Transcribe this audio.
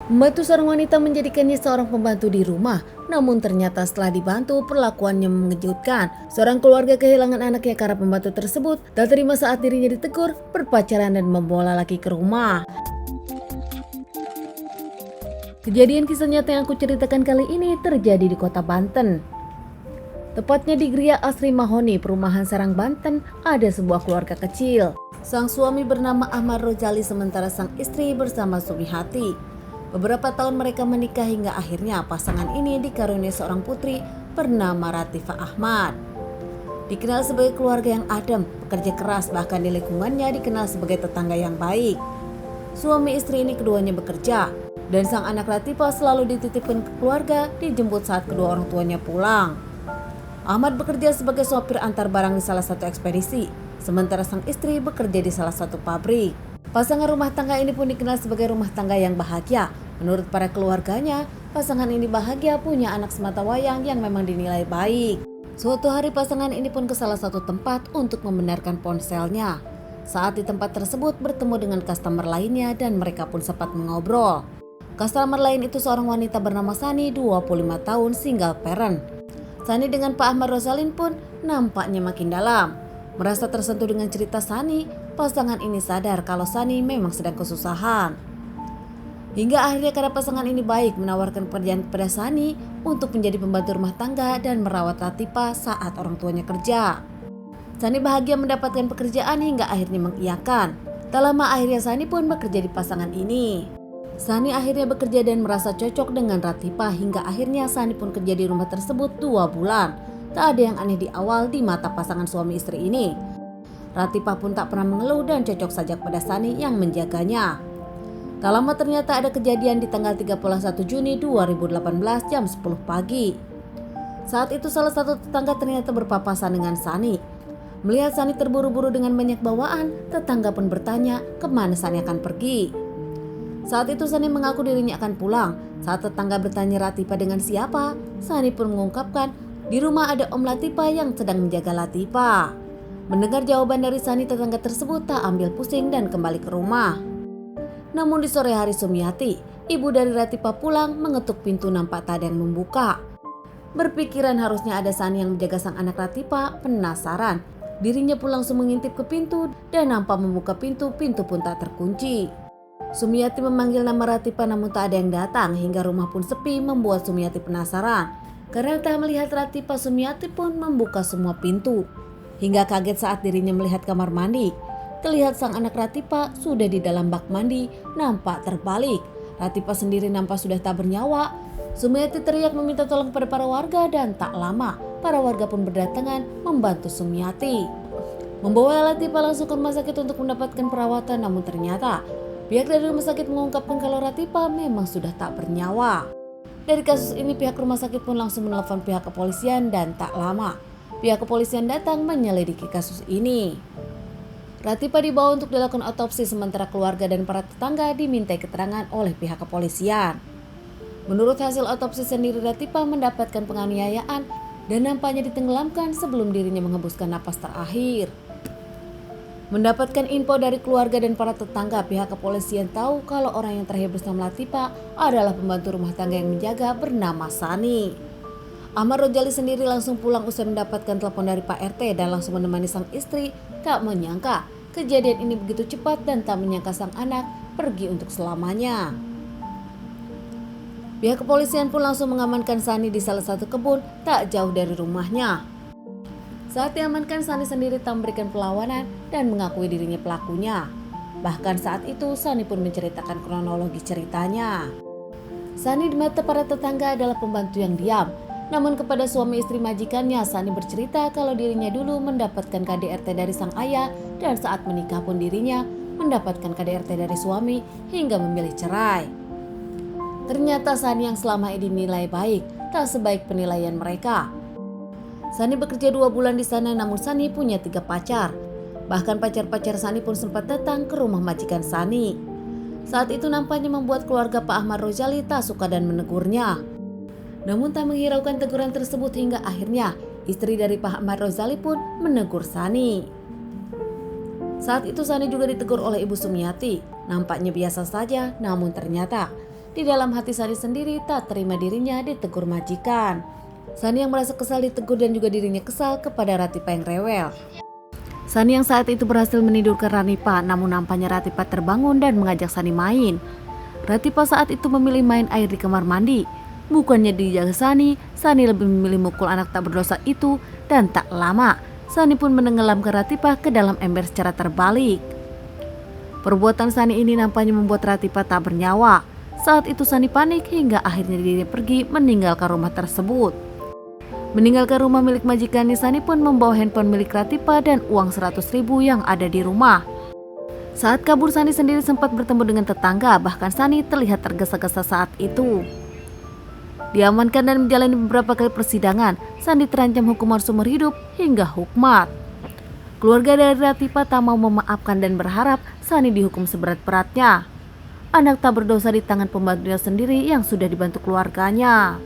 Membantu seorang wanita menjadikannya seorang pembantu di rumah, namun ternyata setelah dibantu perlakuannya mengejutkan. Seorang keluarga kehilangan anaknya karena pembantu tersebut tak terima saat dirinya ditegur, berpacaran dan membawa lelaki ke rumah. Kejadian kisah nyata yang aku ceritakan kali ini terjadi di kota Banten. Tepatnya di Gria Asri Mahoni, Perumahan Serang, Banten, ada sebuah keluarga kecil. Sang suami bernama Ahmad Rozali sementara sang istri bersama Sumiati. Beberapa tahun mereka menikah hingga akhirnya pasangan ini dikaruniai seorang putri bernama Ratifa Ahmad. Dikenal sebagai keluarga yang adem, pekerja keras, bahkan di lingkungannya dikenal sebagai tetangga yang baik. Suami istri ini keduanya bekerja, dan sang anak Ratifa selalu dititipkan ke keluarga, dijemput saat kedua orang tuanya pulang. Ahmad bekerja sebagai sopir antar barang di salah satu ekspedisi, sementara sang istri bekerja di salah satu pabrik. Pasangan rumah tangga ini pun dikenal sebagai rumah tangga yang bahagia. Menurut para keluarganya, pasangan ini bahagia punya anak sematawayang yang memang dinilai baik. Suatu hari pasangan ini pun ke salah satu tempat untuk membenarkan ponselnya. Saat di tempat tersebut bertemu dengan customer lainnya dan mereka pun sempat mengobrol. Customer lain itu seorang wanita bernama Sani, 25 tahun, single parent. Sani dengan Pak Ahmad Rosalin pun nampaknya makin dalam. Merasa tersentuh dengan cerita Sani, pasangan ini sadar kalau Sani memang sedang kesusahan. Hingga akhirnya karena pasangan ini baik menawarkan pekerjaan kepada Sani untuk menjadi pembantu rumah tangga dan merawat Latifa saat orang tuanya kerja. Sani bahagia mendapatkan pekerjaan hingga akhirnya mengiyakan. Tak lama akhirnya Sani pun bekerja di pasangan ini. Sani akhirnya bekerja dan merasa cocok dengan Latifa hingga akhirnya Sani pun kerja di rumah tersebut 2 bulan. Tak ada yang aneh di awal di mata pasangan suami istri ini. Latifa pun tak pernah mengeluh dan cocok saja pada Sani yang menjaganya. Tak lama ternyata ada kejadian di tanggal 31 Juni 2018 jam 10 pagi. Saat itu salah satu tetangga ternyata berpapasan dengan Sani. Melihat Sani terburu-buru dengan banyak bawaan, tetangga pun bertanya kemana Sani akan pergi. Saat itu Sani mengaku dirinya akan pulang. Saat tetangga bertanya Latifa dengan siapa, Sani pun mengungkapkan di rumah ada Om Latifa yang sedang menjaga Latifa. Mendengar jawaban dari Sani, tetangga tersebut tak ambil pusing dan kembali ke rumah. Namun di sore hari Sumiati, ibu dari Latifa pulang, mengetuk pintu nampak tak ada yang membuka. Berpikiran harusnya ada Sani yang menjaga sang anak Latifa, penasaran. Dirinya pun langsung mengintip ke pintu dan nampak membuka pintu pun tak terkunci. Sumiati memanggil nama Latifa namun tak ada yang datang hingga rumah pun sepi membuat Sumiati penasaran. Karena tak melihat Latifa, Sumiati pun membuka semua pintu. Hingga kaget saat dirinya melihat kamar mandi. Terlihat sang anak Latifa sudah di dalam bak mandi, nampak terbalik. Latifa sendiri nampak sudah tak bernyawa. Sumiati teriak meminta tolong kepada para warga dan tak lama para warga pun berdatangan membantu Sumiati. Membawa Latifa langsung ke rumah sakit untuk mendapatkan perawatan, namun ternyata pihak dari rumah sakit mengungkapkan kalau Latifa memang sudah tak bernyawa. Dari kasus ini pihak rumah sakit pun langsung menelpon pihak kepolisian dan tak lama pihak kepolisian datang menyelidiki kasus ini. Latifa dibawa untuk dilakukan otopsi sementara keluarga dan para tetangga dimintai keterangan oleh pihak kepolisian. Menurut hasil otopsi sendiri, Latifa mendapatkan penganiayaan dan nampaknya ditenggelamkan sebelum dirinya menghembuskan napas terakhir. Mendapatkan info dari keluarga dan para tetangga, pihak kepolisian tahu kalau orang yang terakhir bersama Latifa adalah pembantu rumah tangga yang menjaga bernama Sani. Ahmad Rozali sendiri langsung pulang usai mendapatkan telepon dari Pak RT dan langsung menemani sang istri. Tak menyangka kejadian ini begitu cepat dan tak menyangka sang anak pergi untuk selamanya. Pihak kepolisian pun langsung mengamankan Sani di salah satu kebun tak jauh dari rumahnya. Saat diamankan, Sani sendiri tak memberikan perlawanan dan mengakui dirinya pelakunya. Bahkan saat itu Sani pun menceritakan kronologi ceritanya. Sani di mata para tetangga adalah pembantu yang diam. Namun kepada suami istri majikannya, Sani bercerita kalau dirinya dulu mendapatkan KDRT dari sang ayah dan saat menikah pun dirinya mendapatkan KDRT dari suami hingga memilih cerai. Ternyata Sani yang selama ini dinilai baik tak sebaik penilaian mereka. Sani bekerja 2 bulan di sana, namun Sani punya 3 pacar. Bahkan pacar-pacar Sani pun sempat datang ke rumah majikan Sani. Saat itu nampaknya membuat keluarga Pak Ahmad Rozali tak suka dan menegurnya. Namun tak menghiraukan teguran tersebut hingga akhirnya istri dari Pak Ahmad Rozali pun menegur Sani. Saat itu Sani juga ditegur oleh Ibu Sumiati. Nampaknya biasa saja, namun ternyata Di dalam hati Sani sendiri tak terima dirinya ditegur majikan. Sani yang merasa kesal ditegur dan juga dirinya kesal kepada Ratipa yang rewel. Sani yang saat itu berhasil menidurkan Ratipa, namun nampaknya Ratipa terbangun dan mengajak Sani main. Ratipa saat itu memilih main air di kamar mandi. Bukannya dijaga Sani lebih memilih mukul anak tak berdosa itu, dan tak lama Sani pun menenggelamkan Ratipa ke dalam ember secara terbalik. Perbuatan Sani ini nampaknya membuat Ratipa tak bernyawa. Saat itu Sani panik hingga akhirnya dirinya pergi meninggalkan rumah tersebut. Meninggalkan rumah milik majikannya, Sani pun membawa handphone milik Ratipa dan uang 100.000 yang ada di rumah. Saat kabur, Sani sendiri sempat bertemu dengan tetangga, bahkan Sani terlihat tergesa-gesa saat itu. Diamankan dan menjalani beberapa kali persidangan, Sani terancam hukuman seumur hidup hingga hukmat. Keluarga dari Ratipa tak mau memaafkan dan berharap Sani dihukum seberat-beratnya. Anak tak berdosa di tangan pembantunya sendiri yang sudah dibantu keluarganya.